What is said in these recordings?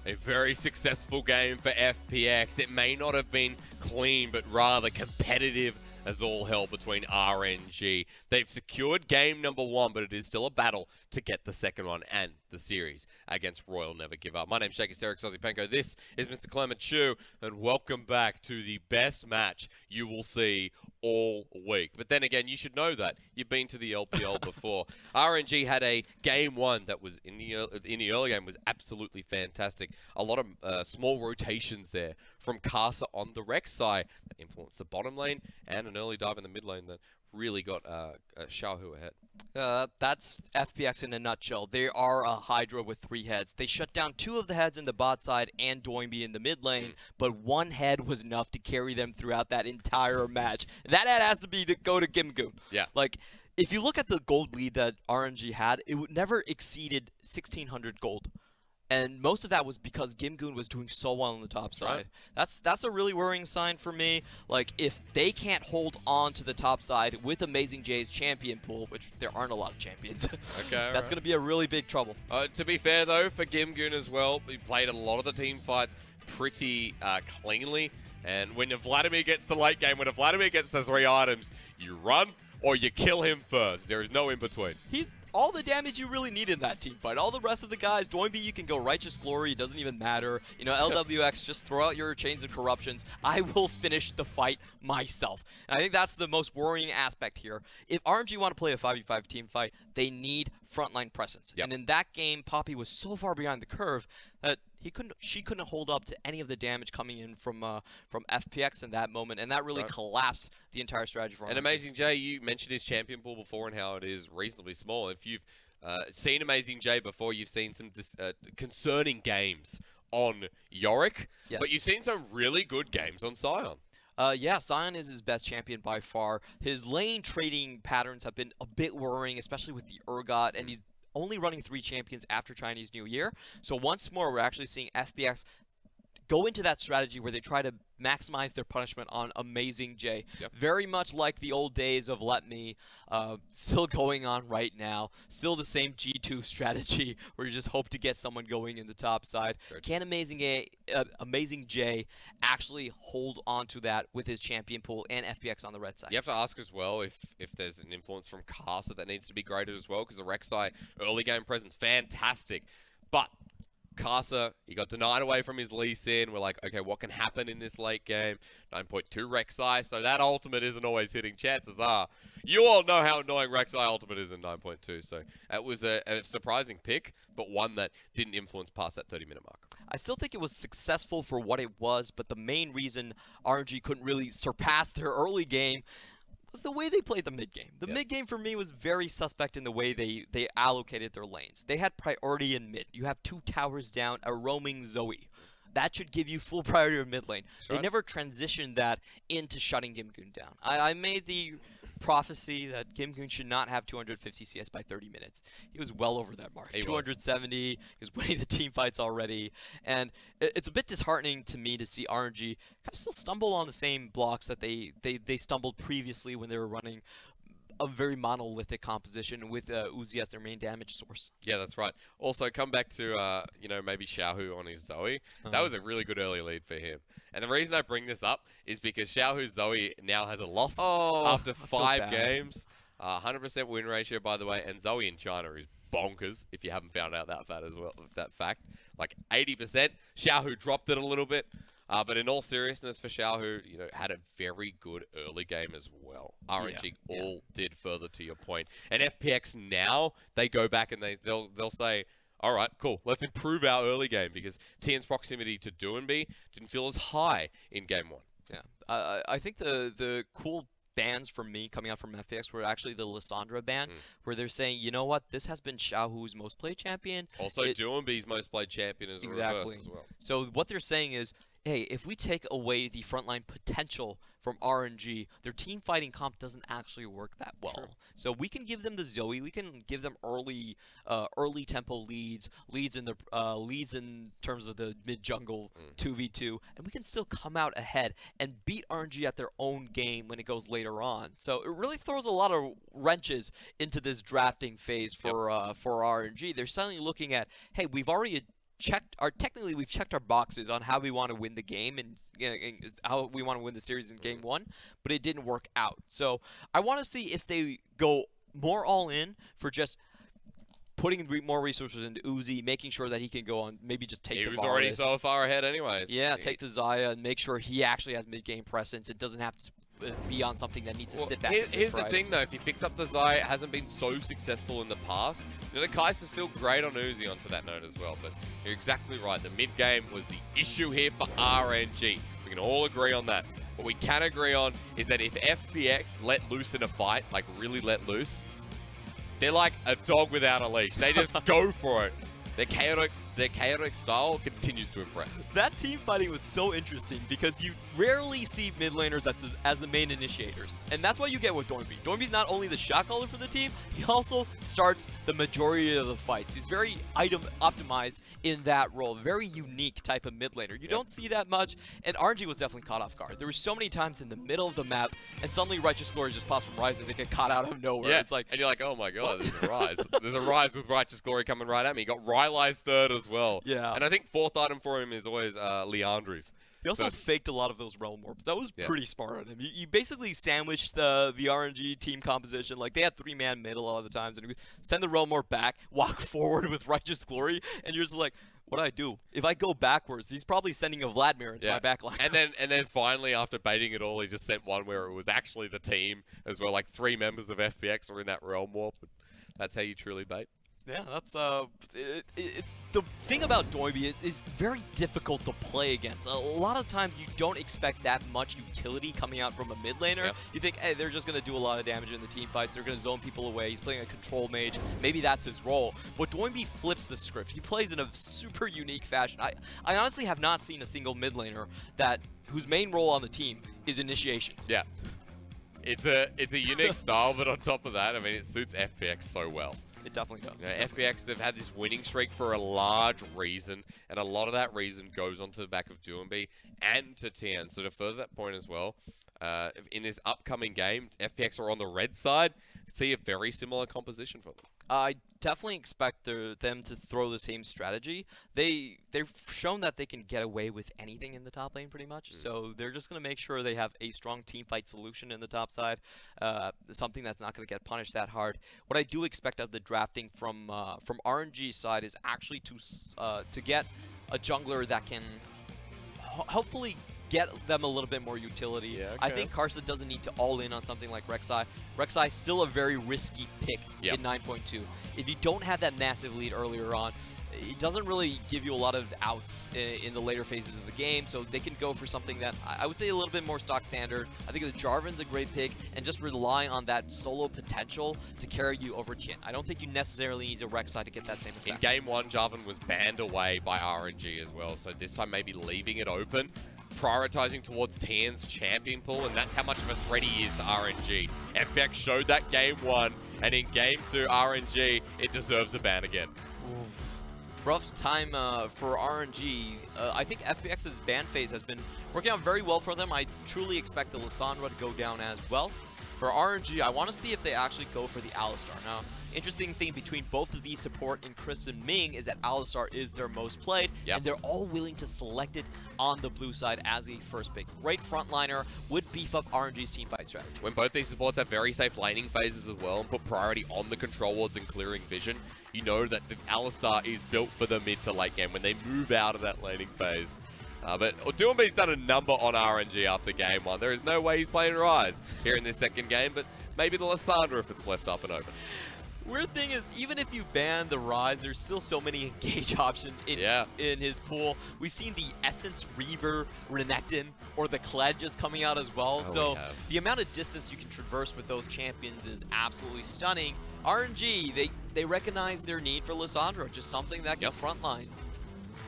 A very successful game for FPX. It may not have been clean, but rather competitive as all hell between RNG. They've secured game number 1, but it is still a battle to get the second one and the series against Royal Never Give Up. My name's Shaky Steric Sozipenko. This is Mr. Clement Chu, and welcome back to the best match you will see all week. But then again, you should know that. You've been to the LPL before. RNG had a game 1 that was in the early game was absolutely fantastic. A lot of small rotations there from Karsa on the Rex side that influenced the bottom lane, and an early dive in the mid lane that really got Xiaohu ahead. That's FPX in a nutshell. They are a Hydra with 3 heads. They shut down 2 of the heads in the bot side and Doinb in the mid lane, but 1 head was enough to carry them throughout that entire match. That head has to be to go to GimGoon. Yeah. Like, if you look at the gold lead that RNG had, it never exceeded 1,600 gold. And most of that was because GimGoon was doing so well on the top side. Right. That's a really worrying sign for me. Like, if they can't hold on to the top side with AmazingJ's champion pool, which there aren't a lot of champions, that's going to be a really big trouble. To be fair, though, for GimGoon as well, we played a lot of the team fights pretty cleanly. And when Vladimir gets to late game, when Vladimir gets the 3 items, you run or you kill him first. There is no in between. He's all the damage you really need in that team fight. All the rest of the guys, Doinb, you can go Righteous Glory, it doesn't even matter. You know, LWX, just throw out your Chains of Corruptions. I will finish the fight myself. And I think that's the most worrying aspect here. If RNG want to play a 5v5 team fight, they need frontline presence. Yep. And in that game, Poppy was so far behind the curve that she couldn't hold up to any of the damage coming in from FPX in that moment, and that really collapsed the entire strategy for him. And AmazingJ, you mentioned his champion pool before and how it is reasonably small. If you've seen AmazingJ before, you've seen some concerning games on Yorick, but you've seen some really good games on Sion. Yeah, Sion is his best champion by far. His lane trading patterns have been a bit worrying, especially with the Urgot, and he's only running 3 champions after Chinese New Year. So once more, we're actually seeing FPX go into that strategy where they try to maximize their punishment on AmazingJ. Yep. Very much like the old days of Let Me, still going on right now. Still the same G2 strategy where you just hope to get someone going in the top side. Sure. Can AmazingJ actually hold on to that with his champion pool and FPX on the red side? You have to ask as well if there's an influence from Karsa that needs to be graded as well, because the Rek'Sai early game presence, fantastic. But Karsa, he got denied away from his Lee Sin. We're like, okay, what can happen in this late game? 9.2 Rek'Sai, so that ultimate isn't always hitting. Chances are, you all know how annoying Rek'Sai ultimate is in 9.2, so it was a surprising pick, but one that didn't influence past that 30-minute mark. I still think it was successful for what it was, but the main reason RNG couldn't really surpass their early game was the way they played the mid-game. The mid-game for me was very suspect in the way they allocated their lanes. They had priority in mid. You have 2 towers down, a roaming Zoe. That should give you full priority of mid lane. Sure. They never transitioned that into shutting GimGoon down. I made the prophecy that GimGoon should not have 250 CS by 30 minutes. He was well over that mark. 270. He was winning the team fights already. And it's a bit disheartening to me to see RNG kind of still stumble on the same blocks that they stumbled previously when they were running a very monolithic composition with Uzi as their main damage source. Yeah, that's right. Also, come back to, maybe Xiaohu on his Zoe. That was a really good early lead for him. And the reason I bring this up is because Xiaohu's Zoe now has a loss after 5 games. 100% win ratio, by the way, and Zoe in China is bonkers, if you haven't found out that fact. Like 80%. Xiaohu dropped it a little bit. But in all seriousness, for Xiaohu, had a very good early game as well. RNG all did further to your point. And FPX now, they go back and they'll say, all right, cool, let's improve our early game, because Tian's proximity to Doinb didn't feel as high in game 1. Yeah, I think the cool bans for me coming out from FPX were actually the Lissandra ban, where they're saying, you know what, this has been Xiaohu's most played champion. Also, Doinb's most played champion as a reverse as well. So what they're saying is, hey, if we take away the frontline potential from RNG, their team fighting comp doesn't actually work that well. Sure. So we can give them the Zoe, we can give them early tempo leads in terms of the mid jungle 2v2, and we can still come out ahead and beat RNG at their own game when it goes later on. So it really throws a lot of wrenches into this drafting phase for RNG. They're suddenly looking at, hey, we've already technically we've checked our boxes on how we want to win the game and how we want to win the series in game 1, but it didn't work out. So I want to see if they go more all in for just putting more resources into Uzi, making sure that he can go on, maybe just take the Varus. He was already so far ahead anyways. Yeah, take the Xayah and make sure he actually has mid-game presence. It doesn't have to be on something that needs to sit back. Here's the thing though, if he picks up the Xayah, it hasn't been so successful in the past. You know, the Karsa's still great on Uzi onto that note as well, but you're exactly right. The mid-game was the issue here for RNG. We can all agree on that. What we can agree on is that if FPX let loose in a fight, like really let loose, they're like a dog without a leash. They just go for it. Their chaotic style continues to impress. That team fighting was so interesting because you rarely see mid laners as the main initiators. And that's what you get with Doinb. Doinb's not only the shot caller for the team, he also starts the majority of the fights. He's very item optimized in that role. Very unique type of mid laner. You don't see that much, and RNG was definitely caught off guard. There were so many times in the middle of the map, and suddenly Righteous Glory just pops from Rise and they get caught out of nowhere. Yeah, it's like, and you're like, oh my god, there's a Rise. There's a Rise with Righteous Glory coming right at me. You got Rylai's third as well. Yeah. And I think fourth item for him is always Leandri's. He also faked a lot of those realm orbs. That was pretty smart on him. You basically sandwiched the RNG team composition. Like, they had 3-man mid a lot of the times, and send the realm orb back, walk forward with Righteous Glory, and you're just like, what do I do? If I go backwards, he's probably sending a Vladimir into my backline. And then finally, after baiting it all, he just sent one where it was actually the team as well. Like 3 members of FPX were in that realm warp. That's how you truly bait. Yeah, that's the thing about Doinb is very difficult to play against. A lot of times you don't expect that much utility coming out from a mid laner. You think, hey, they're just going to do a lot of damage in the team fights. They're going to zone people away. He's playing a control mage. Maybe that's his role. But Doinb flips the script. He plays in a super unique fashion. I honestly have not seen a single mid laner whose main role on the team is initiations. Yeah. It's a unique style, but on top of that, I mean, it suits FPX so well. It definitely does. You know, FPX, they've had this winning streak for a large reason, and a lot of that reason goes onto the back of Doinb and to Tian. So to further that point as well, in this upcoming game, FPX are on the red side. See a very similar composition for them. I definitely expect them to throw the same strategy. They've shown that they can get away with anything in the top lane pretty much. So they're just going to make sure they have a strong team fight solution in the top side, something that's not going to get punished that hard. What I do expect of the drafting from RNG's side is actually to get a jungler that can hopefully get them a little bit more utility. Yeah, okay. I think Karsa doesn't need to all in on something like Rek'Sai. Rek'Sai still a very risky pick in 9.2. If you don't have that massive lead earlier on, it doesn't really give you a lot of outs in the later phases of the game, so they can go for something that I would say a little bit more stock standard. I think the Jarvan's a great pick, and just relying on that solo potential to carry you over Tian. I don't think you necessarily need a Rek'Sai to get that same effect. In game 1, Jarvan was banned away by RNG as well, so this time maybe leaving it open, prioritizing towards Tian's champion pool, and that's how much of a threat he is to RNG. FPX showed that game 1, and in game 2, RNG, it deserves a ban again. Oof. Rough time for RNG. I think FPX's ban phase has been working out very well for them. I truly expect the Lissandra to go down as well. For RNG, I want to see if they actually go for the Alistar. Now, interesting thing between both of these support in Chris and Ming is that Alistar is their most played, and they're all willing to select it on the blue side as a first pick. Great frontliner would beef up RNG's teamfight strategy. When both these supports have very safe laning phases as well and put priority on the control wards and clearing vision, you know that the Alistar is built for the mid to late game when they move out of that laning phase. But Doinb's done a number on RNG after game 1. There is no way he's playing Rise here in this second game, but maybe the Lissandra if it's left up and open. Weird thing is, even if you ban the Rise, there's still so many engage options in his pool. We've seen the Essence Reaver, Renekton, or the Kled just coming out as well. So the amount of distance you can traverse with those champions is absolutely stunning. RNG, they recognize their need for Lissandra, just something that can frontline.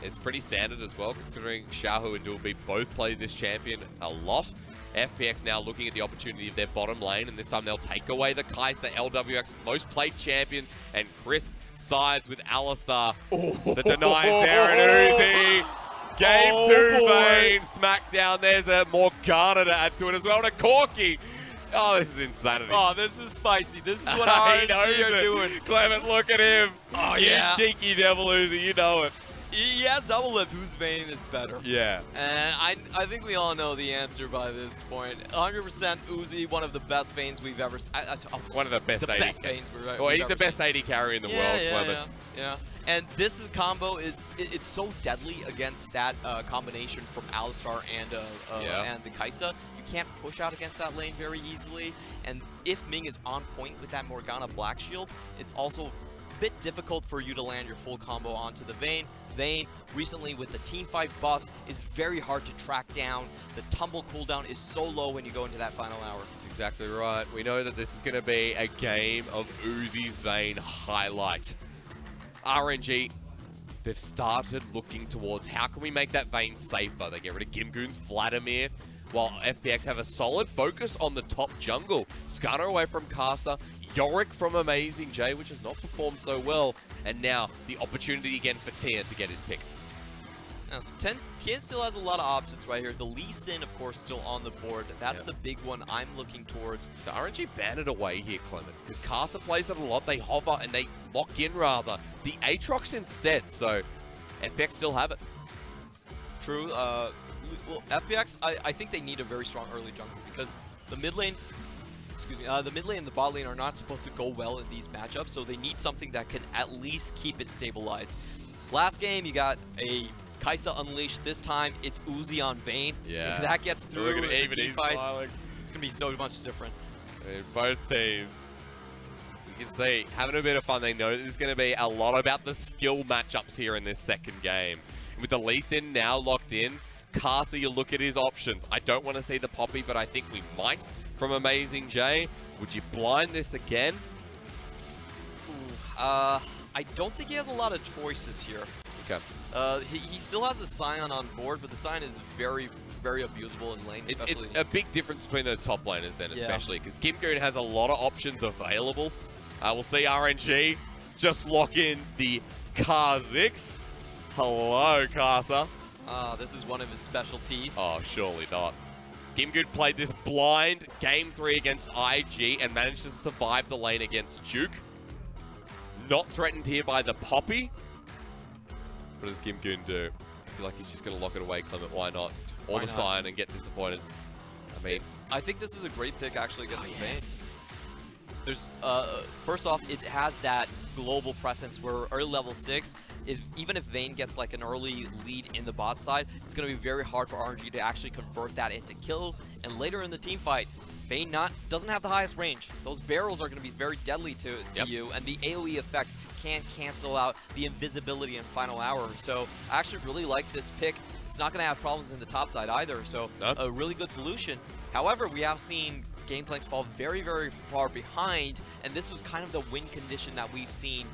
It's pretty standard as well, considering Xiaohu and Doinb both play this champion a lot. FPX now looking at the opportunity of their bottom lane, and this time they'll take away the Karsa, LWX's most played champion, and Crisp sides with Alistar. The denies there, and Uzi. Game 2, Vayne. Smackdown. There's a Morgana to add to it as well, and a Corki. Oh, this is insanity. Oh, this is spicy. This is what RNG are doing. Clement, look at him. Oh, you cheeky devil, Uzi. You know it. He has double lift. Whose Vayne is better? Yeah. And I think we all know the answer by this point. 100% Uzi, one of the best Vaynes we've ever seen. One of the best the 80 best Vaynes we've Well, he's ever the best seen. AD carry in the world, Clement. Yeah. And this combo it's so deadly against that combination from Alistar and the Karsa. You can't push out against that lane very easily. And if Ming is on point with that Morgana Black Shield, it's also a bit difficult for you to land your full combo onto the Vayne. Vayne, recently with the teamfight buffs, is very hard to track down. The tumble cooldown is so low when you go into that final hour. That's exactly right. We know that this is going to be a game of Uzi's Vayne highlight. RNG, they've started looking towards how can we make that Vayne safer. They get rid of GimGoon's Vladimir, while FPX have a solid focus on the top jungle. Skarner away from Karsa, Yorick from AmazingJ, which has not performed so well, and now the opportunity again for Tian to get his pick. Now, so Tian still has a lot of options right here. The Lee Sin, of course, still on the board. That's the big one I'm looking towards. The RNG ban it away here, Clement, because Karsa plays it a lot. They hover and they lock in, rather. The Aatrox instead, so FPX still have it. True. Well, FPX, I think they need a very strong early jungle because the mid lane, the mid lane and the bot lane are not supposed to go well in these matchups, so they need something that can at least keep it stabilized. Last game, you got a Karsa Unleashed. This time, it's Uzi on Vayne. Yeah. If that gets through in the team fights, it's going to be so much different. In both teams, you can see, having a bit of fun. They know there's going to be a lot about the skill matchups here in this second game. With the Lee Sin now locked in, Karsa, you look at his options. I don't want to see the Poppy, but I think we might from AmazingJ. Would you blind this again? I don't think he has a lot of choices here. Okay. He still has a Sion on board, but the Sion is very, very abusable in lane. It's a big difference between those top laners then, especially, because GimGoon has a lot of options available. We'll see RNG just lock in the Kha'Zix. Hello, Karsa. This is one of his specialties. Oh, surely not. GimGoon played this blind game 3 against IG and managed to survive the lane against Duke. Not threatened here by the Poppy. What does GimGoon do? I feel like he's just going to lock it away, Clement. Why not? Or the Sion and get disappointed. I mean, I think this is a great pick actually against the Vayne. Yes. There's first off, it has that global presence where early level 6, even if Vayne gets like an early lead in the bot side, it's going to be very hard for RNG to actually convert that into kills. And later in the team fight, Vayne doesn't have the highest range. Those barrels are going to be very deadly to you, and the AoE effect can't cancel out the invisibility in final hour. So I actually really like this pick. It's not going to have problems in the top side either, so a really good solution. However, we have seen Gameplanks fall very, very far behind, and this was kind of the win condition that we've seen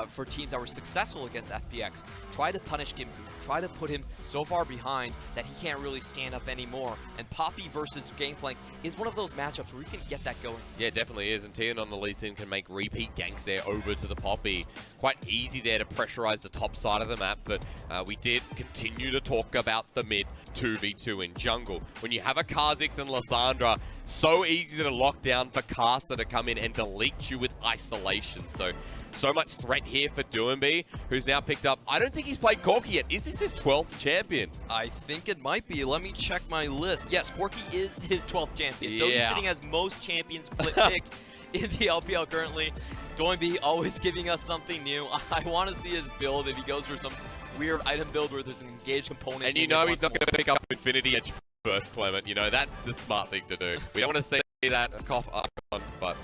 for teams that were successful against FPX. Try to punish GimGoon, try to put him so far behind that he can't really stand up anymore. And Poppy versus Gameplank is one of those matchups where you can get that going. Yeah, it definitely is, and Tian on the Lee Sin can make repeat ganks there over to the Poppy. Quite easy there to pressurize the top side of the map, but we did continue to talk about the mid 2v2 in jungle. When you have a Kha'Zix and Lissandra, so easy to lock down for Karsa to come in and delete you with isolation. So much threat here for Doinb, who's now picked up, I don't think he's played Corki yet. Is this his 12th champion? I think it might be. Let me check my list. Yes, Corki is his 12th champion. So he's sitting as most champions picked in the LPL currently. Doinb always giving us something new. I want to see his build if he goes for some weird item build where there's an engaged component. And you know he's not going to pick up Infinity Edge first, Clement. You know, that's the smart thing to do. We don't want to see that cough icon, but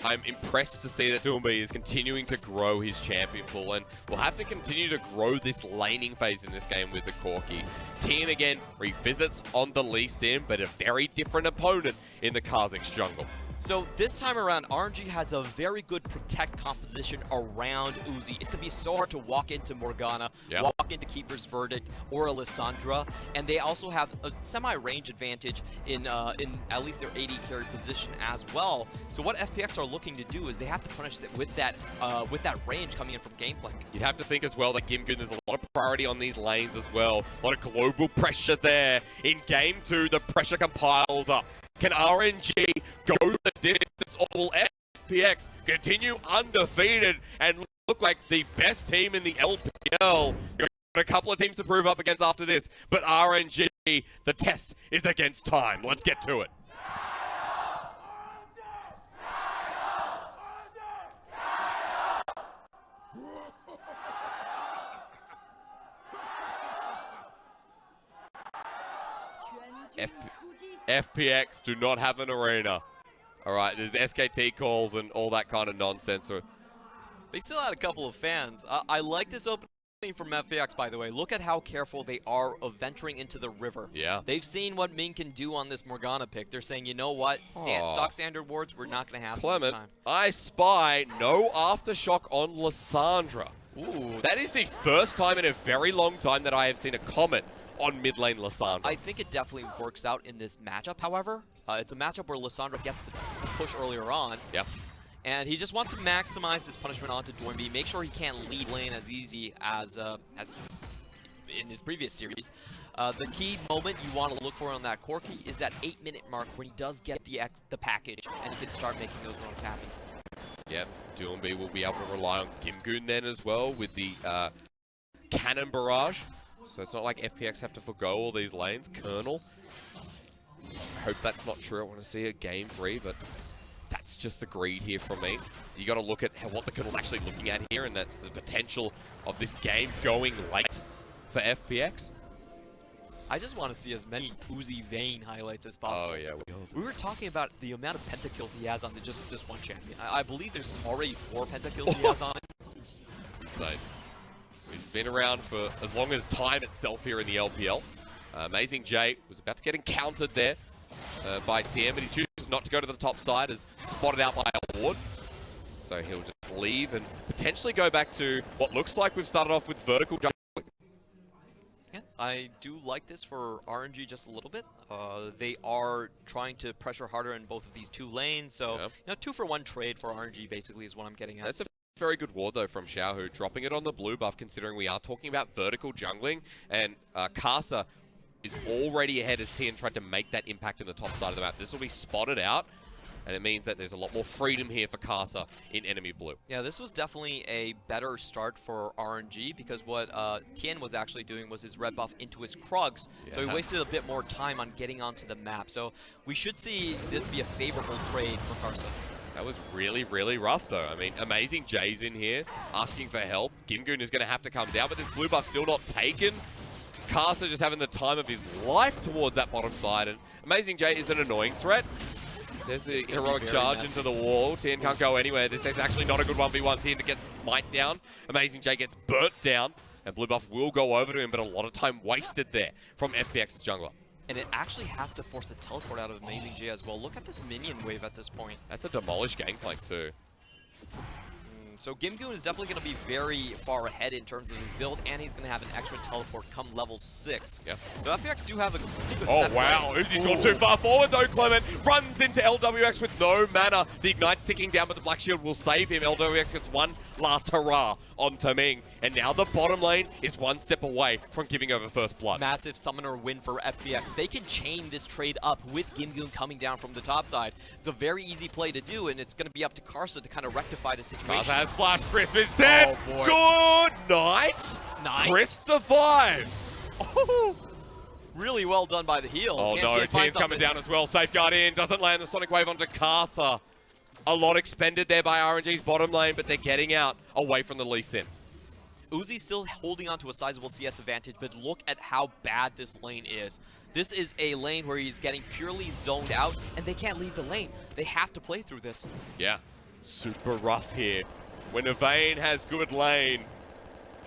I'm impressed to see that Doinb is continuing to grow his champion pool, and we'll have to continue to grow this laning phase in this game with the Corki. Tian again revisits on the Lee Sin, but a very different opponent in the Kha'Zix jungle. So this time around, RNG has a very good protect composition around Uzi. It's going to be so hard to walk into Morgana, walk into Keeper's Verdict, or Lissandra, and they also have a semi-range advantage in at least their AD carry position as well. So what FPX are looking to do is they have to punish that with that range coming in from Gameplank. You'd have to think as well that GimGoon, there's a lot of priority on these lanes as well. A lot of global pressure there. In Game 2, the pressure compiles up. Can RNG go the distance, or will FPX continue undefeated and look like the best team in the LPL. You've got a couple of teams to prove up against after this, but RNG, the test is against time. Let's get to it. FPX do not have an arena. All right, there's SKT calls and all that kind of nonsense. They still had a couple of fans. I like this opening from FPX, by the way. Look at how careful they are of venturing into the river. Yeah. They've seen what Ming can do on this Morgana pick. They're saying, you know what? Stock standard wards, we're not going to have this time. I spy no aftershock on Lissandra. Ooh. That is the first time in a very long time that I have seen a comment on mid lane Lissandra. I think it definitely works out in this matchup, however. It's a matchup where Lissandra gets the push earlier on. Yep. And he just wants to maximize his punishment onto Doinb, make sure he can't lead lane as easy as in his previous series. The key moment you want to look for on that Corki is that 8-minute mark when he does get the package and he can start making those roams happen. Yep, Doinb will be able to rely on GimGoon then as well with the cannon barrage. So it's not like FPX have to forgo all these lanes. Colonel. I hope that's not true. I want to see a game 3, but that's just the greed here from me. You got to look at what the Colonel's actually looking at here, and that's the potential of this game going late for FPX. I just want to see as many Uzi Vayne highlights as possible. Oh yeah, we were talking about the amount of pentakills he has on just this one champion. I believe there's already 4 pentakills he has on it. Insane. He's been around for as long as time itself here in the LPL. AmazingJ was about to get encountered there by Tian, but he chooses not to go to the top side as spotted out by a ward. So he'll just leave and potentially go back to what looks like we've started off with vertical jungling. Yeah, I do like this for RNG just a little bit. They are trying to pressure harder in both of these 2 lanes, so you know, 2-for-1 trade for RNG basically is what I'm getting at. That's a very good ward though from Xiaohu, dropping it on the blue buff considering we are talking about vertical jungling, and Karsa is already ahead as Tian tried to make that impact in the top side of the map. This will be spotted out, and it means that there's a lot more freedom here for Karsa in enemy blue. Yeah, this was definitely a better start for RNG because what Tian was actually doing was his red buff into his Krugs, so he wasted a bit more time on getting onto the map. So we should see this be a favorable trade for Karsa. That was really, really rough though. I mean, AmazingJ's in here asking for help. GimGoon is going to have to come down, but this blue buff still not taken. Karsa just having the time of his life towards that bottom side, and AmazingJ is an annoying threat. There's the heroic charge into the wall. Tian can't go anywhere. This is actually not a good 1v1. Tian gets the smite down. AmazingJ gets burnt down, and blue buff will go over to him, but a lot of time wasted there from FPX's jungler. And it actually has to force the teleport out of AmazingJ as well. Look at this minion wave at this point. That's a demolished gangplank too. So GimGoon is definitely going to be very far ahead in terms of his build, and he's going to have an extra teleport come level 6. Yep. So FPX do have a pretty good set. Oh wow, Uzi's gone too far forward though, Clement. Runs into LWX with no mana. The Ignite's ticking down, but the Black Shield will save him. LWX gets one last hurrah onto Ming. And now the bottom lane is one step away from giving over first blood. Massive summoner win for FPX. They can chain this trade up with GimGoon coming down from the top side. It's a very easy play to do, and it's going to be up to Karsa to kind of rectify the situation. Karsa has flash. Crisp is dead. Oh, good night. Crisp survives. Oh, really well done by the heal. Oh no, Tian's coming down as well. Safeguard in. Doesn't land the Sonic Wave onto Karsa. A lot expended there by RNG's bottom lane, but they're getting out away from the Lee Sin. Uzi's still holding on to a sizable CS advantage, but look at how bad this lane is. This is a lane where he's getting purely zoned out, and they can't leave the lane. They have to play through this. Yeah, super rough here. When a Vayne has good lane,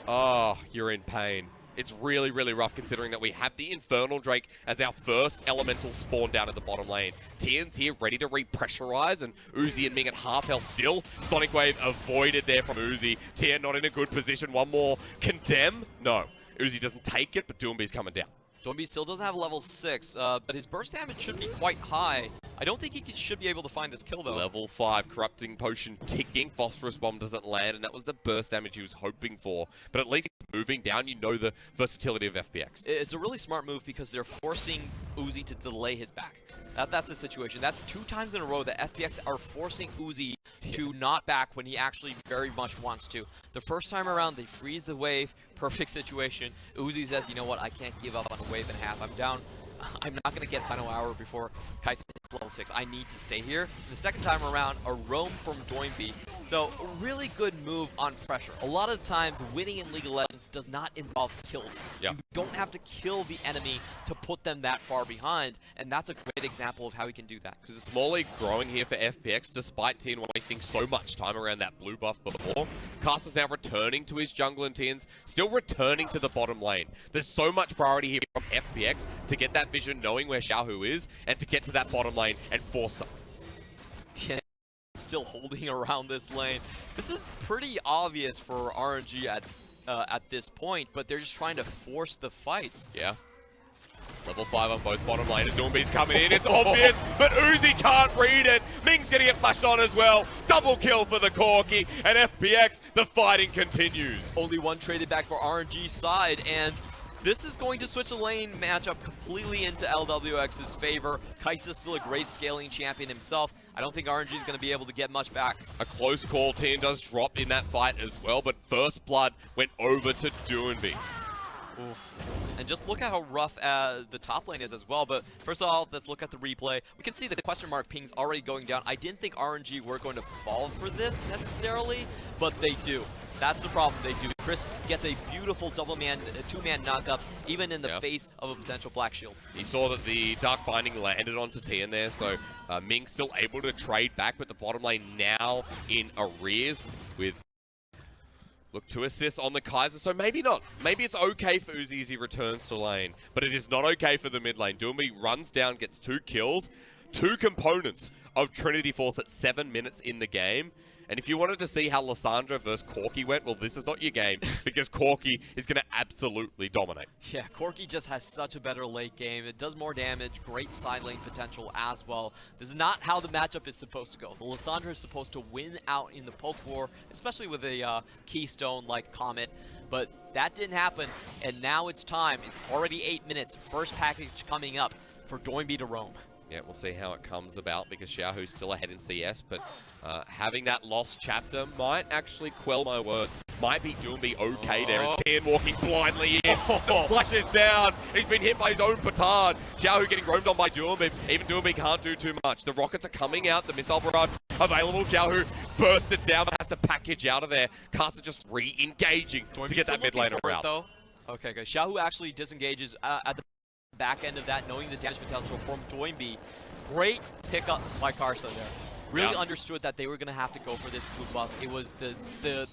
oh, you're in pain. It's really, really rough considering that we have the Infernal Drake as our first elemental spawn down at the bottom lane. Tian's here ready to repressurize, and Uzi and Ming at half health still. Sonic Wave avoided there from Uzi. Tian not in a good position. One more. Condemn? No. Uzi doesn't take it, but Doinb's coming down. Doinb still doesn't have level 6, but his burst damage should be quite high. I don't think he should be able to find this kill, though. Level 5, Corrupting Potion ticking. Phosphorus Bomb doesn't land, and that was the burst damage he was hoping for. But at least moving down, you know the versatility of FPX. It's a really smart move because they're forcing Uzi to delay his back. That's the situation. That's 2 times in a row that FPX are forcing Uzi to not back when he actually very much wants to. The first time around, they freeze the wave. Perfect situation. Uzi says, you know what, I can't give up on a wave and a half. I'm down. I'm not going to get final hour before Karsa hits level 6. I need to stay here. And the second time around, a roam from Doinb. So a really good move on pressure. A lot of times, winning in League of Legends does not involve kills. Yeah. You don't have to kill the enemy to put them that far behind, and that's a great example of how he can do that. Because it's small league growing here for FPX, despite Tian wasting so much time around that blue buff before. Karsa's now returning to his jungle, and Tian's still returning to the bottom lane. There's so much priority here from FPX to get that vision, knowing where Xiaohu is, and to get to that bottom lane and force some. Tian still holding around this lane. This is pretty obvious for RNG at this point, but they're just trying to force the fights. Yeah. Level 5 on both bottom lane, and Doinb's coming in. It's obvious, but Uzi can't read it. Ming's gonna get flashed on as well. Double kill for the Corki, and FPX, the fighting continues. Only one traded back for RNG's side, and this is going to switch the lane matchup completely into LWX's favor. Karsa's still a great scaling champion himself. I don't think RNG is going to be able to get much back. A close call. Tian does drop in that fight as well, but first blood went over to Doinb. And just look at how rough the top lane is as well. But first of all, let's look at the replay. We can see the question mark ping's already going down. I didn't think RNG were going to fall for this necessarily, but they do. That's the problem. They do. Chris gets a beautiful two-man knockup, even in the face of a potential black shield. He saw that the Dark Binding landed onto Tian there, so Ming still able to trade back, but the bottom lane now in arrears with look to assist on the Kaiser, so maybe not. Maybe it's okay for Uzi as he returns to lane, but it is not okay for the mid lane. Doinb runs down, gets 2 kills, 2 components of Trinity Force at 7 minutes in the game. And if you wanted to see how Lissandra versus Corki went, well, this is not your game, because Corki is going to absolutely dominate. Yeah, Corki just has such a better late game. It does more damage, great side lane potential as well. This is not how the matchup is supposed to go. The Lissandra is supposed to win out in the poke war, especially with a keystone like Comet. But that didn't happen, and now it's time. It's already 8 minutes. First package coming up for Doinb to roam. Yeah, we'll see how it comes about, because Xiaohu's still ahead in CS, but having that lost chapter might actually quell my words. Might be Doinb okay there as Tian walking blindly in. The flash is down. He's been hit by his own petard. Xiaohu getting roamed on by Doinb. Even Doinb can't do too much. The rockets are coming out. The missile barrage available. Xiaohu bursted down, but has to package out of there. Karsa just re-engaging to get that mid laner out. Okay, guys. Xiaohu actually disengages at the back end of that, knowing the damage potential from Doinb. Great pickup by Karsa there. Really understood that they were going to have to go for this blue buff. It was the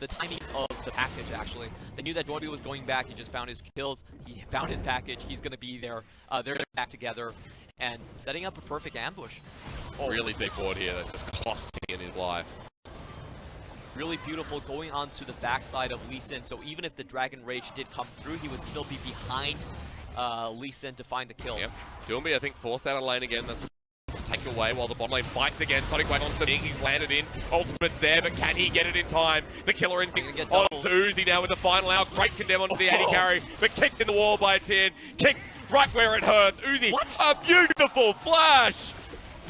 timing of the package, actually. They knew that Doinb was going back. He just found his kills. He found his package. He's going to be there. They're back together and setting up a perfect ambush. Really big board here that just cost Tian his life. Really beautiful going on to the backside of Lee Sin. So even if the Dragon Rage did come through, he would still be behind Lee Sin to find the kill. Yep. Doinb, I think, forced out of lane again. That's take away while the bottom lane fights again. Sonic went onto Ming. He's landed in. Ultimate's there, but can he get it in time? The killer instinct on to Uzi now with the final out. Great condemn onto the AD carry, but kicked in the wall by Tian. Kicked right where it hurts. Uzi, a beautiful flash!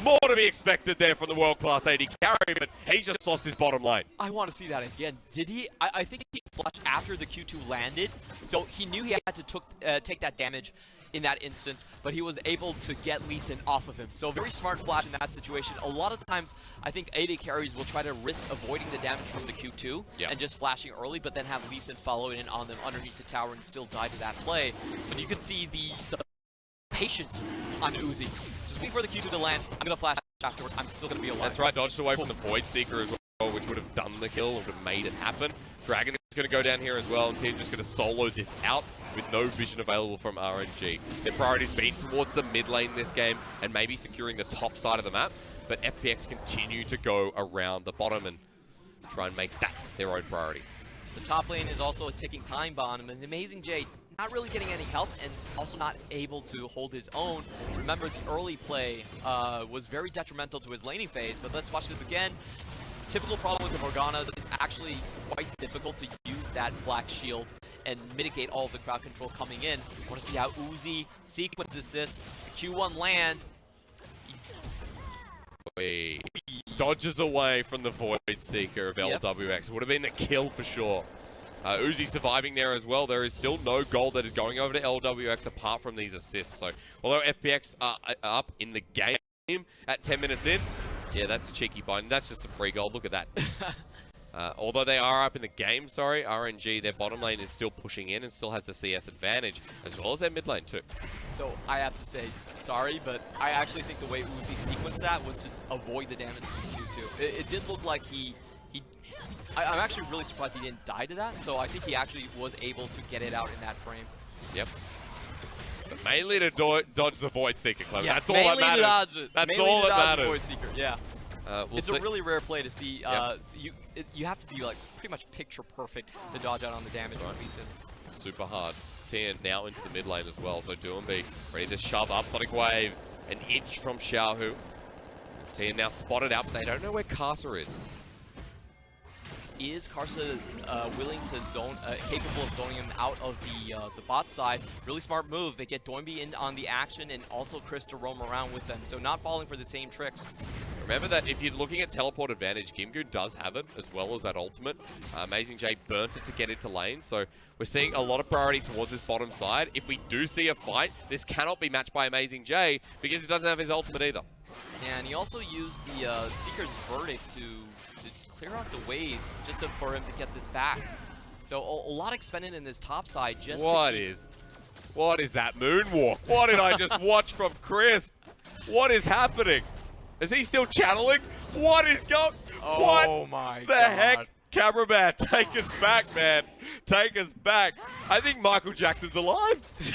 More to be expected there from the world-class AD carry, but he's just lost his bottom lane. I want to see that again. Did he? I think he flashed after the Q2 landed, so he knew he had to take that damage in that instance, but he was able to get Lee Sin off of him. So a very smart flash in that situation. A lot of times, I think AD carries will try to risk avoiding the damage from the Q2 and just flashing early, but then have Lee Sin follow in on them underneath the tower and still die to that play. But you can see the patience on Uzi. Just wait for the Q2 to land. I'm going to flash afterwards. I'm still going to be alive. That's right. Dodged away from the Void Seeker as well, which would have done the kill, would have made it happen. Dragon is going to go down here as well, and Tian's just going to solo this out with no vision available from RNG. Their priority's been towards the mid lane this game and maybe securing the top side of the map, but FPX continue to go around the bottom and try and make that their own priority. The top lane is also a ticking time bomb, and AmazingJ not really getting any help and also not able to hold his own. Remember, the early play was very detrimental to his laning phase, but let's watch this again. Typical problem with the Morganas, it's actually quite difficult to use that black shield and mitigate all of the crowd control coming in. I want to see how Uzi sequences this. The Q1 lands. He dodges away from the Void Seeker of LWX. It would have been the kill for sure. Uzi surviving there as well. There is still no gold that is going over to LWX apart from these assists. So, although FPX are up in the game at 10 minutes in, yeah, that's a cheeky button. That's just a free gold. Look at that. Although they are up in the game, sorry, RNG, their bottom lane is still pushing in and still has the CS advantage, as well as their mid lane too. So I have to say, sorry, but I actually think the way Uzi sequenced that was to avoid the damage from Q2. It did look like I'm actually really surprised he didn't die to that, so I think he actually was able to get it out in that frame. Yep. But mainly to dodge the Void Seeker, Clever. Yeah, that's all that matters. Dodge it. That's mainly all to that dodge matters. Void Seeker, yeah. It's a really rare play to see. Yep. You have to be like pretty much picture perfect to dodge out on the damage on Beeson. Super hard. Tian now into the mid lane as well, so Doinb ready to shove up. Sonic Wave, an inch from Xiaohu. Tian now spotted out, but they don't know where Karsa is. Is Karsa willing to zone, capable of zoning him out of the bot side? Really smart move. They get Doinb in on the action and also Chris to roam around with them, so not falling for the same tricks. Remember that if you're looking at teleport advantage, GimGoon does have it, as well as that ultimate. AmazingJ burnt it to get into lane, so we're seeing a lot of priority towards this bottom side. If we do see a fight, this cannot be matched by AmazingJ, because he doesn't have his ultimate either. Yeah, and he also used the Seeker's Verdict to clear out the wave, just for him to get this back. So a lot expended in this top side just What is that moonwalk? What did I just watch from Chris? What is happening? Is he still channeling? What is going? Oh my God. The heck? Cameraman, take us back, man. Take us back. I think Michael Jackson's alive. It's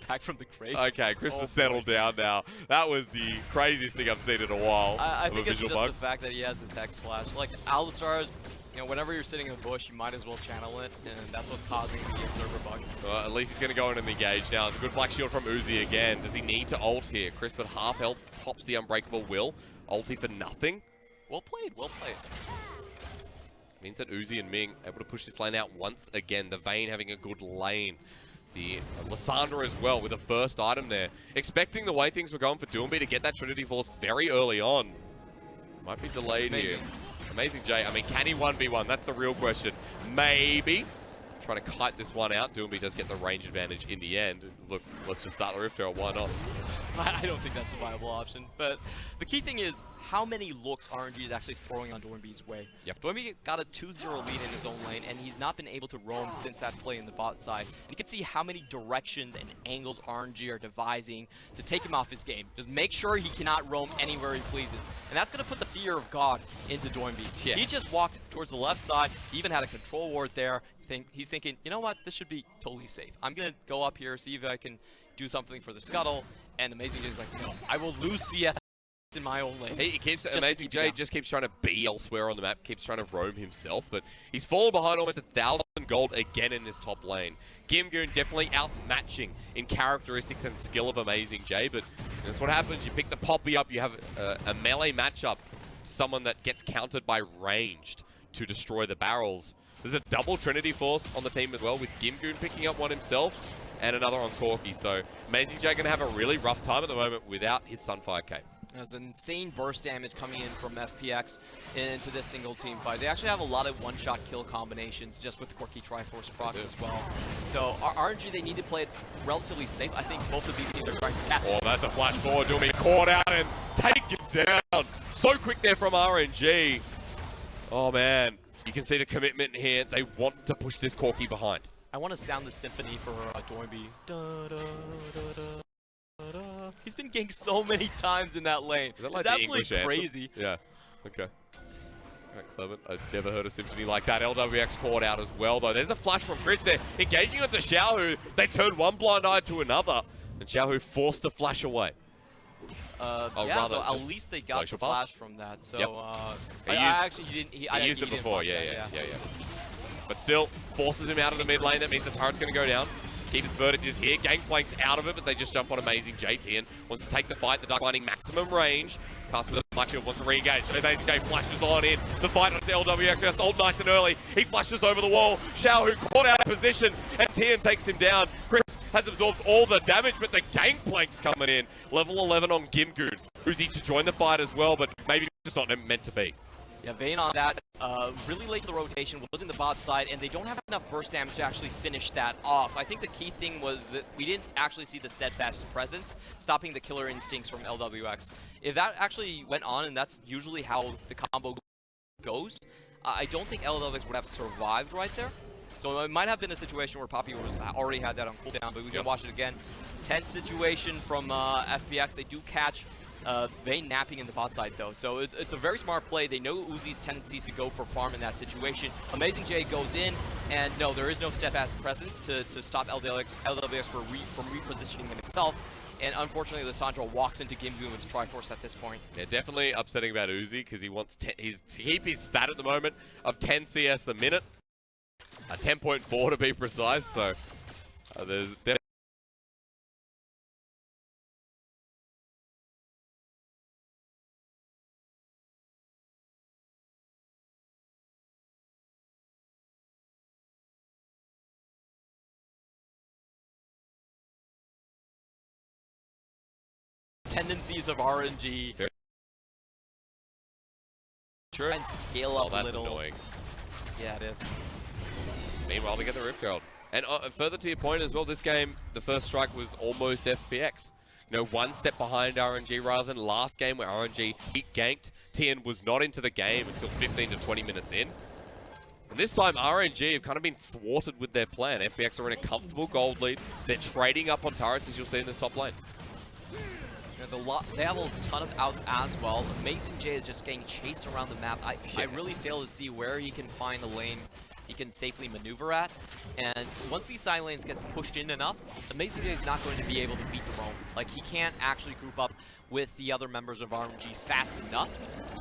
back from the grave. Okay, Chris has settled down now. That was the craziest thing I've seen in a while. I think it's just the fact that he has his Hex Flash. Like, Alistar's, you know, whenever you're sitting in a bush, you might as well channel it, and that's what's causing the observer bug. At least he's going to go in and engage now. It's a good flash shield from Uzi again. Does he need to ult here? Chris with half health pops the Unbreakable Will. Ulti for nothing. Well played, well played. Means that Uzi and Ming able to push this lane out once again. The Vayne having a good lane. The Lysandra as well with the first item there. Expecting the way things were going for Doinb to get that Trinity Force very early on. Might be delayed here. AmazingJ, I mean, can he 1v1? That's the real question. Maybe. Trying to kite this one out. Doinb does get the range advantage in the end. Look, let's just start the Rift Arrow. Why not? I don't think that's a viable option. But the key thing is how many looks RNG is actually throwing on Doinb's way. Yep. Doinb got a 2-0 lead in his own lane, and he's not been able to roam since that play in the bot side. And you can see how many directions and angles RNG are devising to take him off his game. Just make sure he cannot roam anywhere he pleases. And that's going to put the fear of God into Doinb. Yeah. He just walked towards the left side. He even had a control ward there. He's thinking, you know what, this should be totally safe. I'm going to go up here, see if I can do something for the scuttle. And AmazingJ is like, no, I will lose CS in my own lane. He keeps AmazingJ just keeps trying to be elsewhere on the map, keeps trying to roam himself, but he's fallen behind almost 1,000 gold again in this top lane. GimGoon definitely outmatching in characteristics and skill of AmazingJ, but that's what happens. You pick the Poppy up, you have a melee matchup, someone that gets countered by ranged to destroy the barrels. There's a double Trinity Force on the team as well, with GimGoon picking up one himself and another on Corki. So AmazingJ going to have a really rough time at the moment without his Sunfire Cape. There's an insane burst damage coming in from FPX into this single team fight. They actually have a lot of one-shot kill combinations just with the Corki Triforce procs as well. So RNG, they need to play it relatively safe. I think both of these teams are trying to catch it. Oh, that's a flash forward. Doinb caught out and take it down. So quick there from RNG. Oh, man. You can see the commitment here. They want to push this Corki behind. I want to sound the symphony for Doinb. Da, da, da, da, da. He's been ganked so many times in that lane. Is that like it's the absolutely English crazy. Yeah. Okay. Alright, Clement. I've never heard a symphony like that. LWX caught out as well, though. There's a flash from Chris there. Engaging onto Xiaohu. They turned one blind eye to another. And Xiaohu forced to flash away. Yeah, so at least they got the flash from that. So, I used it before. Yeah. But still, forces him out of the mid lane. That means the turret's going to go down. Keeper's Verdict is here. Gangplank's out of it, but they just jump on AmazingJ. Tian wants to take the fight. The Dark Lightning maximum range. Karsa with a flash shield wants to re-engage. AmazingJ flashes on in. The fight on LWX just ult nice and early. He flashes over the wall. Xiaohu caught out of position, and Tian takes him down. Chris has absorbed all the damage, but the Gangplank's coming in. Level 11 on GimGoon. Uzi to join the fight as well, but maybe it's just not meant to be. Yeah, Vayne on that, really late to the rotation, was in the bot side, and they don't have enough burst damage to actually finish that off. I think the key thing was that we didn't actually see the steadfast presence, stopping the killer instincts from LWX. If that actually went on, and that's usually how the combo goes, I don't think LWX would have survived right there. So it might have been a situation where Poppy was already had that on cooldown, but we can watch it again. Tense situation from FPX. They do catch Vayne napping in the bot side though, so it's a very smart play. They know Uzi's tendencies to go for farm in that situation. AmazingJ goes in, and no, there is no steadfast presence to stop LWX from repositioning himself. And unfortunately, Lissandra walks into GimGoon with Triforce at this point. Yeah, definitely upsetting about Uzi because he wants to keep his stat at the moment of 10 CS a minute, 10.4 to be precise. So there's definitely tendencies of RNG. True. And scale up a little. Annoying. Yeah, it is. Meanwhile, they get the Rift Gold. And further to your point as well, this game, the first strike was almost FPX. You know, one step behind RNG rather than last game where RNG ganked. Tian was not into the game until 15 to 20 minutes in. And this time, RNG have kind of been thwarted with their plan. FPX are in a comfortable gold lead. They're trading up on turrets, as you'll see in this top lane. Yeah, they have a ton of outs as well. AmazingJ is just getting chased around the map. I really fail to see where he can find a lane he can safely maneuver at. And once these side lanes get pushed in enough, AmazingJ is not going to be able to beat the roam. Like, he can't actually group up with the other members of RNG fast enough.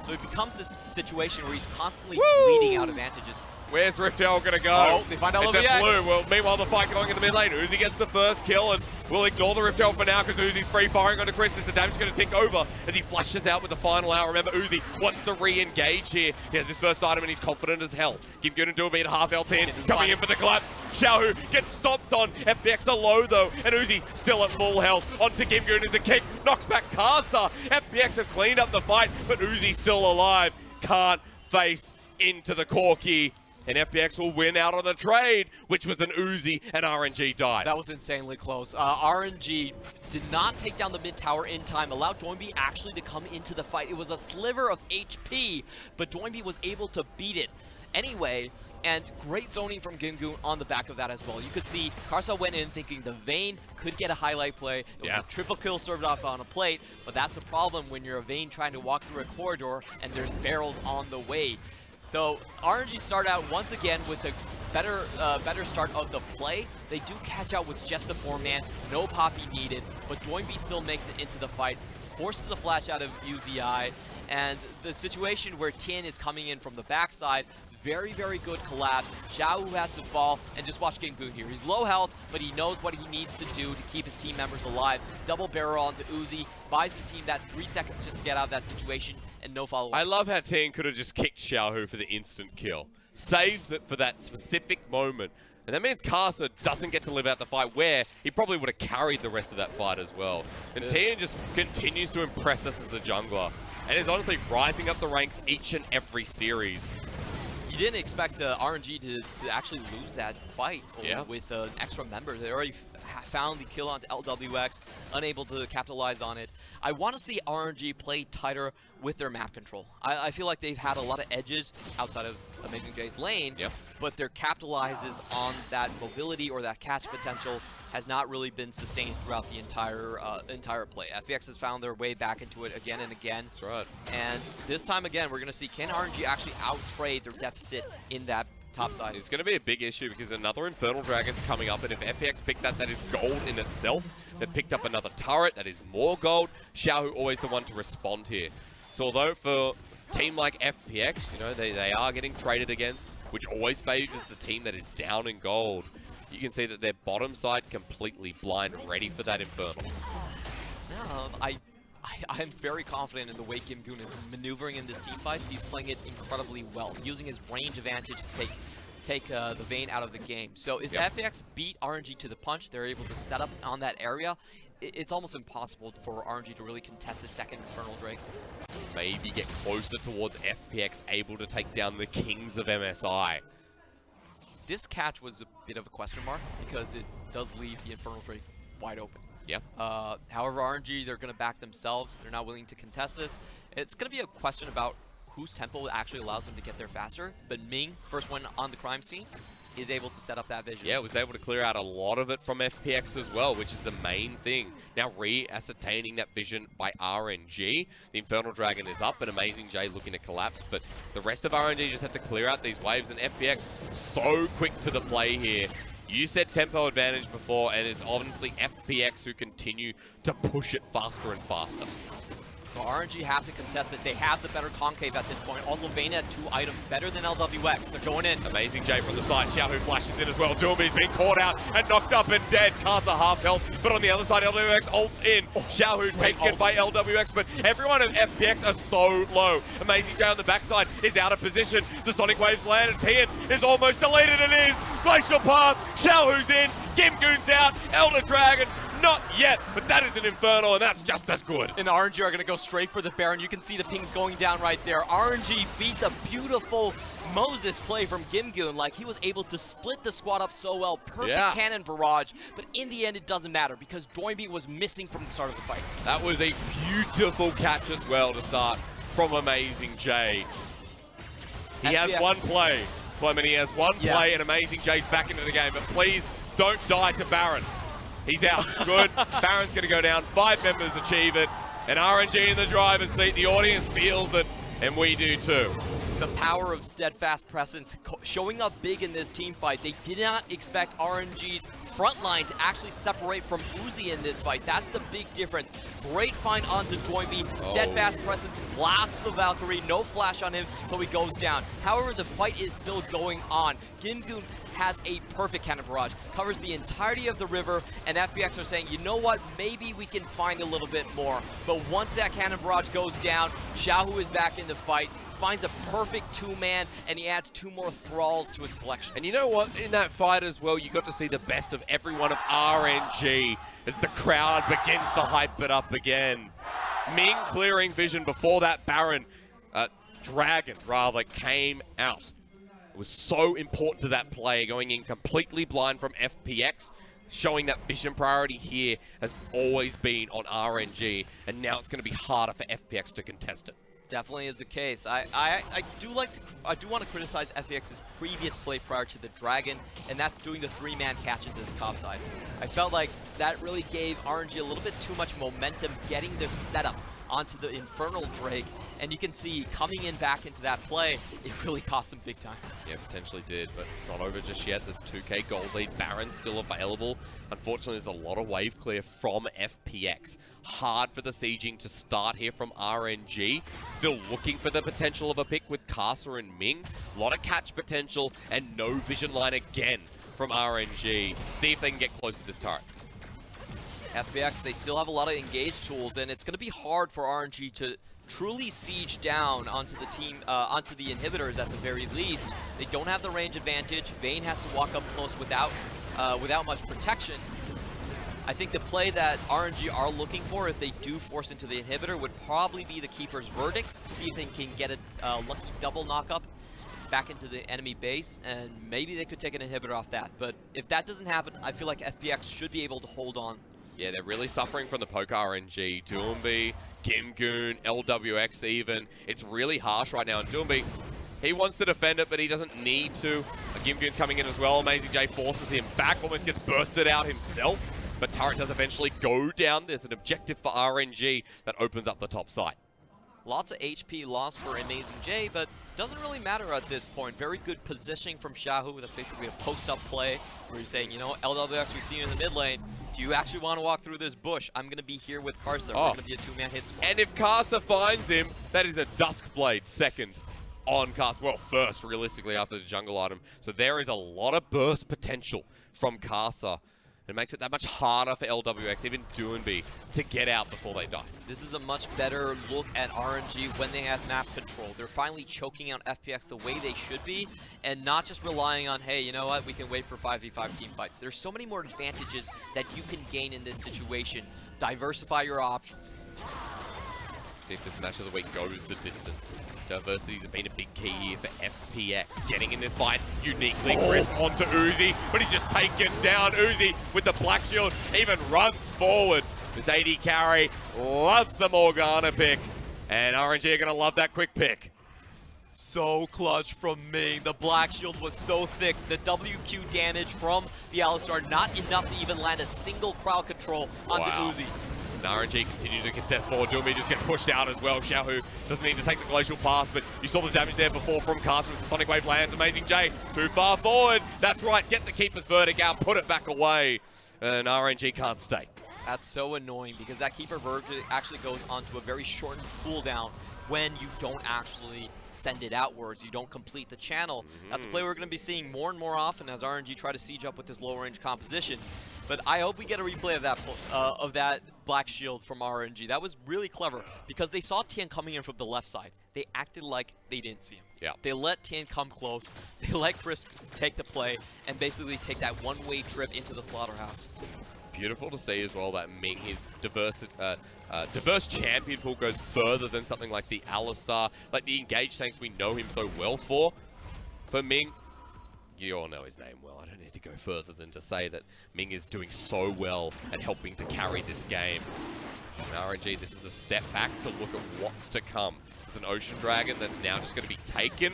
So it becomes this situation where he's constantly bleeding out advantages. Where's Riftel gonna go? Oh, they find LPX. It's blue. Well, meanwhile, the fight going in the mid lane. Uzi gets the first kill, and we'll ignore the Riftel for now because Uzi's free firing onto Chris. The damage going to tick over as he flashes out with the final hour. Remember, Uzi wants to re-engage here. He has his first item, and he's confident as hell. GimGoon and Doinb at half LT, coming in for the collapse. Xiaohu gets stomped on. FPX are low, though, and Uzi still at full health. Onto GimGoon as a kick. Knocks back Karsa. FPX have cleaned up the fight, but Uzi's still alive. Can't face into the Corki. And FPX will win out on the trade, which was an Uzi and RNG dive. That was insanely close. RNG did not take down the mid tower in time, allowed Doinb actually to come into the fight. It was a sliver of HP, but Doinb was able to beat it anyway. And great zoning from GimGoon on the back of that as well. You could see Karsa went in thinking the Vayne could get a highlight play. It was a triple kill served off on a plate, but that's the problem when you're a Vayne trying to walk through a corridor and there's barrels on the way. So RNG start out once again with a better start of the play. They do catch out with just the 4-man, no Poppy needed, but Doinb still makes it into the fight, forces a flash out of UZI, and the situation where Tian is coming in from the backside, very, very good collab. Xiaohu has to fall, and just watch GimGoon here. He's low health, but he knows what he needs to do to keep his team members alive. Double barrel onto Uzi, buys his team that 3 seconds just to get out of that situation, and no follow-up. I love how Tian could have just kicked Xiaohu for the instant kill. Saves it for that specific moment. And that means Karsa doesn't get to live out the fight, where he probably would have carried the rest of that fight as well. And Tian just continues to impress us as a jungler, and is honestly rising up the ranks each and every series. You didn't expect RNG to actually lose that fight with an extra member. They already found the kill onto LWX, unable to capitalize on it. I want to see RNG play tighter with their map control. I feel like they've had a lot of edges outside of AmazingJ's lane, but their capitalizes on that mobility or that catch potential has not really been sustained throughout the entire play. FPX has found their way back into it again and again. That's right. And this time again, we're going to see, can RNG actually out-trade their deficit in that top side? It's going to be a big issue because another Infernal Dragon's coming up, and if FPX pick that, that is gold in itself. They've picked up another turret, that is more gold. Xiaohu always the one to respond here. So although for a team like FPX, you know, they are getting traded against, which always favors the team that is down in gold, you can see that their bottom side completely blind, ready for that Infernal. No, I'm very confident in the way GimGoon is maneuvering in this team fights. He's playing it incredibly well, using his range advantage to take the Vayne out of the game. So if FPX beat RNG to the punch, they're able to set up on that area. it's almost impossible for RNG to really contest the second Infernal Drake. Maybe get closer towards FPX, able to take down the kings of MSI. This catch was a bit of a question mark because it does leave the Infernal Drake wide open. Yep. However, RNG, they're going to back themselves. They're not willing to contest this. It's going to be a question about whose tempo actually allows them to get there faster. But Ming, first one on the crime scene, is able to set up that vision. Yeah, was able to clear out a lot of it from FPX as well, which is the main thing. Now re-ascertaining that vision by RNG. The Infernal Dragon is up, and AmazingJ looking to collapse, but the rest of RNG just have to clear out these waves, and FPX so quick to the play here. You said tempo advantage before, and it's honestly FPX who continue to push it faster and faster. So RNG have to contest it. They have the better concave at this point. Also, Vayne had 2 items better than LWX. They're going in. AmazingJ from the side. Xiaohu flashes in as well. Doinb's been caught out and knocked up and dead. Karsa half health, but on the other side, LWX ults in. Xiaohu taken by LWX, but everyone at FPX are so low. AmazingJ on the backside is out of position. The Sonic Waves land, and Tian is almost deleted. It is Glacial Path. Xiaohu's in. GimGoon's out. Elder Dragon. Not yet, but that is an Infernal, and that's just as good. And RNG are going to go straight for the Baron. You can see the pings going down right there. RNG beat the beautiful Moses play from GimGoon. Like, he was able to split the squad up so well. Perfect cannon barrage. But in the end, it doesn't matter because Doinb was missing from the start of the fight. That was a beautiful catch as well to start from AmazingJ. He has one play, Clement. He has one play, and AmazingJ's back into the game. But please don't die to Baron. He's out. Good. Baron's going to go down. 5 members achieve it. And RNG in the driver's seat. The audience feels it, and we do too. The power of steadfast presence showing up big in this team fight. They did not expect RNG's front line to actually separate from Uzi in this fight. That's the big difference. Great find onto Doinb. Steadfast presence blocks the Valkyrie. No flash on him, so he goes down. However, the fight is still going on. GimGoon has a perfect cannon barrage, covers the entirety of the river, and FPX are saying, you know what, maybe we can find a little bit more. But once that cannon barrage goes down, Xiaohu is back in the fight, finds a perfect 2-man, and he adds 2 more thralls to his collection. And you know what, in that fight as well, you got to see the best of every one of RNG as the crowd begins to hype it up again. Ming clearing vision before that Baron, Dragon rather, came out. It was so important to that play, going in completely blind from FPX, showing that vision priority here has always been on RNG, and now it's going to be harder for FPX to contest it. Definitely is the case. I do want to criticize FPX's previous play prior to the Dragon, and that's doing the 3-man catch into the top side. I felt like that really gave RNG a little bit too much momentum getting their setup onto the Infernal Drake, and you can see coming in back into that play, it really cost them big time. Yeah, potentially did, but it's not over just yet. There's 2k gold lead. Baron's still available. Unfortunately, there's a lot of wave clear from FPX. Hard for the sieging to start here from RNG. Still looking for the potential of a pick with Karsa and Ming. A lot of catch potential and no vision line again from RNG. See if they can get close to this turret. FPX, they still have a lot of engage tools, and it's going to be hard for RNG to truly siege down onto the team, onto the inhibitors at the very least. They don't have the range advantage. Vayne has to walk up close without much protection. I think the play that RNG are looking for, if they do force into the inhibitor, would probably be the Keeper's Verdict. See if they can get a lucky double knock-up back into the enemy base, and maybe they could take an inhibitor off that. But if that doesn't happen, I feel like FPX should be able to hold on. Yeah, they're really suffering from the poke RNG. Doinb, GimGoon, LWX even. It's really harsh right now. And Doinb, he wants to defend it, but he doesn't need to. GimGoon's coming in as well. AmazingJ forces him back, almost gets bursted out himself. But turret does eventually go down. There's an objective for RNG that opens up the top side. Lots of HP loss for AmazingJ, but doesn't really matter at this point. Very good positioning from Xiaohu. That's basically a post-up play where he's saying, you know, LWX, we see you in the mid lane. Do you actually want to walk through this bush? I'm going to be here with Karsa. We're going to be a 2-man hit squad. And if Karsa finds him, that is a Duskblade second on Karsa. Well, first, realistically, after the jungle item. So there is a lot of burst potential from Karsa. It makes it that much harder for LWX, even Doinb, to get out before they die. This is a much better look at RNG when they have map control. They're finally choking out FPX the way they should be, and not just relying on, hey, you know what, we can wait for 5v5 team fights. There's so many more advantages that you can gain in this situation. Diversify your options. See if this match of the week goes the distance. Diversities have been a big key here for FPX. Getting in this fight uniquely, Chris onto Uzi, but he's just taken down. Uzi with the black shield even runs forward. This AD carry loves the Morgana pick, and RNG are going to love that quick pick. So clutch from Ming. The black shield was so thick. The WQ damage from the Alistar, not enough to even land a single crowd control onto Uzi. And RNG continue to contest forward. Doinb just get pushed out as well. Xiaohu doesn't need to take the glacial path, but you saw the damage there before from Karsa as the Sonic Wave lands. AmazingJ too far forward. That's right, get the Keeper's Verdict out, put it back away, and RNG can't stay. That's so annoying because that Keeper Verdict actually goes onto a very shortened cooldown when you don't actually send it outwards, you don't complete the channel. That's a play we're going to be seeing more and more often as RNG try to siege up with this low range composition. But I hope we get a replay of that black shield from RNG. That was really clever because they saw Tian coming in from the left side. They acted like they didn't see him. Yeah. They let Tian come close. They let Chris take the play and basically take that one-way trip into the slaughterhouse. Beautiful to see as well that Ming, his diverse champion pool goes further than something like the Alistar, like the engaged tanks we know him so well for. For Ming, you all know his name well. I don't need to go further than to say that Ming is doing so well at helping to carry this game. And RNG, this is a step back to look at what's to come. There's an Ocean Dragon that's now just going to be taken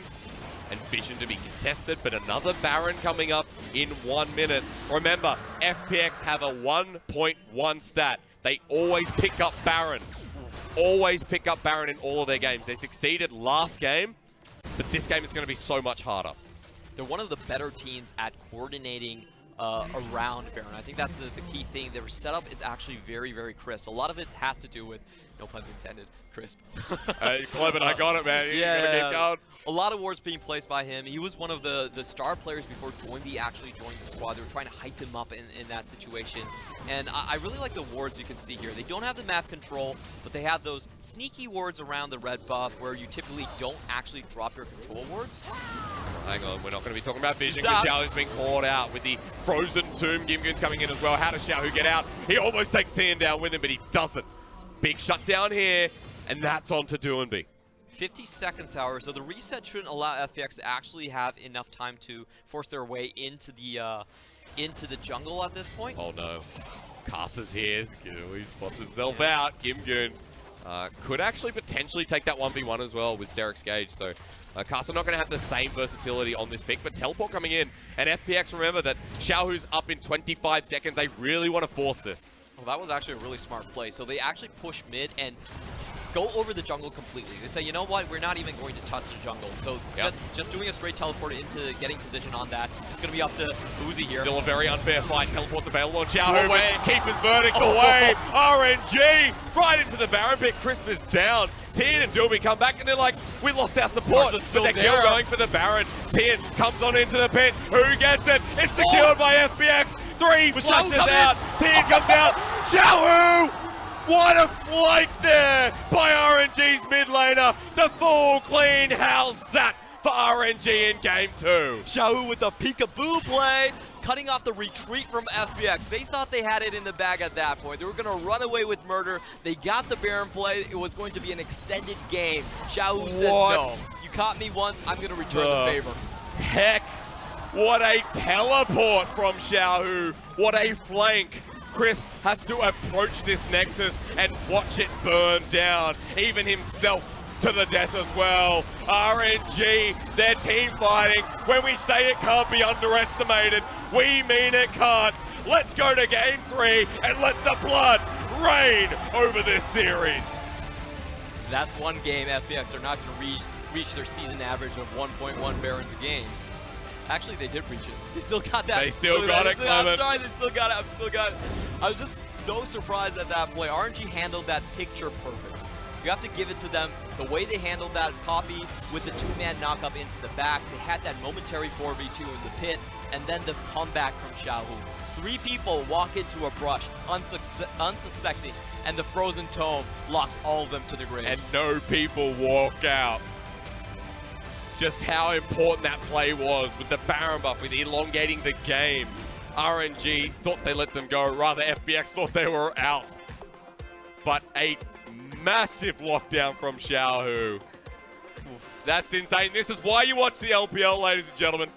and Vision to be contested, but another Baron coming up in 1 minute. Remember, FPX have a 1.1 stat. They always pick up Baron. Always pick up Baron in all of their games. They succeeded last game, but this game is going to be so much harder. They're one of the better teams at coordinating around Baron. I think that's the key thing. Their setup is actually very, very crisp. A lot of it has to do with, no pun intended, crisp. Clement, I got it, man. You gotta keep going. A lot of wards being placed by him. He was one of the star players before Doinb actually joined the squad. They were trying to hype him up in that situation. And I really like the wards you can see here. They don't have the map control, but they have those sneaky wards around the red buff where you typically don't actually drop your control wards. Hang on, we're not going to be talking about Vision because Xiaohu's being caught out with the Frozen Tomb. GimGoon's coming in as well. How does Xiaohu get out? He almost takes Tian down with him, but he doesn't. Big shutdown here, and that's on to Doinb. 50 seconds, however, so the reset shouldn't allow FPX to actually have enough time to force their way into the jungle at this point. Oh no, Karsa's here. He spots himself out. GimGoon could actually potentially take that 1v1 as well with Sterek's Gauge, so Karsa not going to have the same versatility on this pick, but teleport coming in, and FPX remember that Xiaohu's up in 25 seconds. They really want to force this. Well, that was actually a really smart play. So they actually push mid and go over the jungle completely. They say, you know what, we're not even going to touch the jungle. So just doing a straight teleport into getting position on that. It's going to be up to Uzi here. Still a very unfair fight. Teleport's available on Xiaohu. Keeper's Verdict away. RNG right into the Baron pick. Crisp is down. Tian and Doinb come back and they're like, we lost our support. But they're still going for the Baron. Tian comes on into the pit. Who gets it? It's secured by FPX. 3 flashes out. Tian comes out. Xiaohu! What a flight there by RNG's mid laner. The full clean. How's that for RNG in game 2? Xiaohu with the peekaboo play, cutting off the retreat from FPX. They thought they had it in the bag at that point. They were going to run away with murder. They got the Baron play. It was going to be an extended game. Xiaohu says, no, you caught me once. I'm going to return the favor. Heck, what a teleport from Xiaohu. What a flank. Chris has to approach this Nexus and watch it burn down, even himself to the death as well. RNG, their team fighting. When we say it can't be underestimated, we mean it can't. Let's go to game 3 and let the blood rain over this series. That's one game FPX are not going to reach their season average of 1.1 Barons a game. Actually, they did reach it. They still got that. They still got it, Clement. I'm sorry, they still got it. I was just so surprised at that play. RNG handled that picture perfect. You have to give it to them. The way they handled that Poppy with the 2-man knock-up into the back, they had that momentary 4v2 in the pit, and then the comeback from Xiaohu. 3 people walk into a brush, unsuspecting, and the Frozen Tome locks all of them to the grave. And no people walk out. Just how important that play was with the Baron buff, with elongating the game. RNG thought they let them go, rather FPX thought they were out. But a massive lockdown from Xiaohu. That's insane. This is why you watch the LPL, ladies and gentlemen.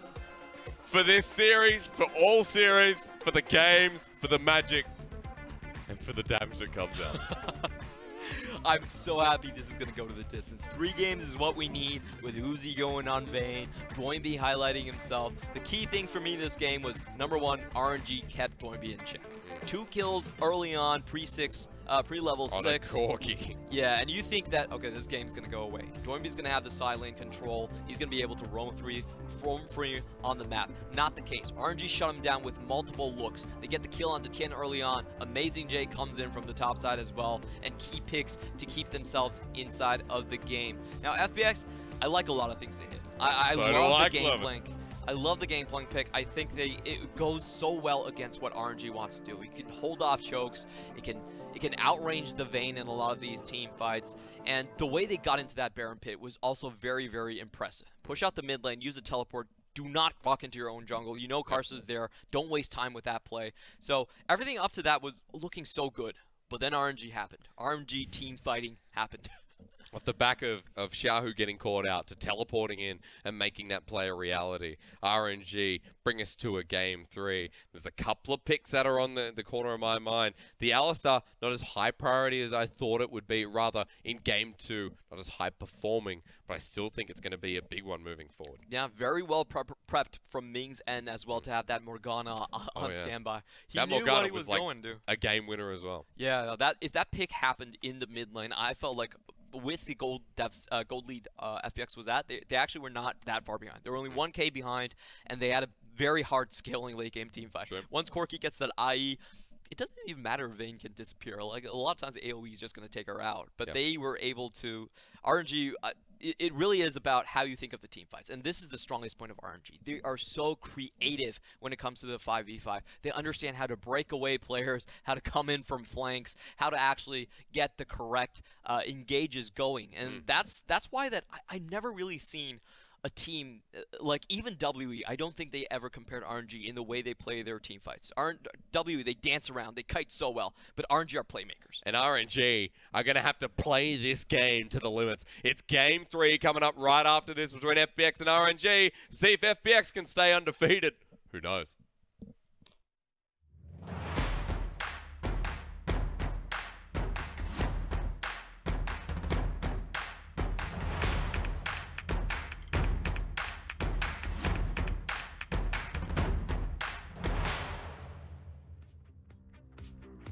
For this series, for all series, for the games, for the magic, and for the damage that comes out. I'm so happy this is going to go to the distance. 3 games is what we need, with Uzi going on Vayne, Doinb highlighting himself. The key things for me this game was, number 1, RNG kept Doinb in check. 2 kills early on, pre-level 6. Corky. Yeah, and you think that, okay, this game's going to go away. Doinb's going to have the side lane control. He's going to be able to roam free on the map. Not the case. RNG shut him down with multiple looks. They get the kill onto Tian early on. AmazingJ comes in from the top side as well, and key picks to keep themselves inside of the game. Now, FPX, I like a lot of things they did. I love the game plank. I love the game playing pick. I think it goes so well against what RNG wants to do. It can hold off chokes. It can outrange the Vayne in a lot of these team fights. And the way they got into that Baron pit was also very, very impressive. Push out the mid lane, use a teleport. Do not walk into your own jungle. You know Karsa's there. Don't waste time with that play. So everything up to that was looking so good. But then RNG happened. RNG team fighting happened. Off the back of Xiaohu getting caught out to teleporting in and making that play a reality. RNG bring us to a game 3. There's a couple of picks that are on the corner of my mind. The Alistar, not as high priority as I thought it would be. Rather, in game 2, not as high performing. But I still think it's going to be a big one moving forward. Yeah, very well prepped from Ming's end as well to have that Morgana on standby. He that knew Morgana what he was like going to. A game winner as well. Yeah, if that pick happened in the mid lane, I felt like with the gold lead FPX was at, they actually were not that far behind. They were only 1k behind, and they had a very hard scaling late game team fight. Sure. Once Corki gets that IE, it doesn't even matter if Vayne can disappear. Like, a lot of times the AoE is just going to take her out. But they were able to... RNG, it really is about how you think of the team fights. And this is the strongest point of RNG. They are so creative when it comes to the 5v5. They understand how to break away players, how to come in from flanks, how to actually get the correct engages going. And that's why that I've never really seen a team like even WE. I don't think they ever compared RNG in the way they play their team fights. WE, they dance around, they kite so well, but RNG are playmakers. And RNG are going to have to play this game to the limits. It's game 3 coming up right after this between FPX and RNG. See if FPX can stay undefeated. Who knows?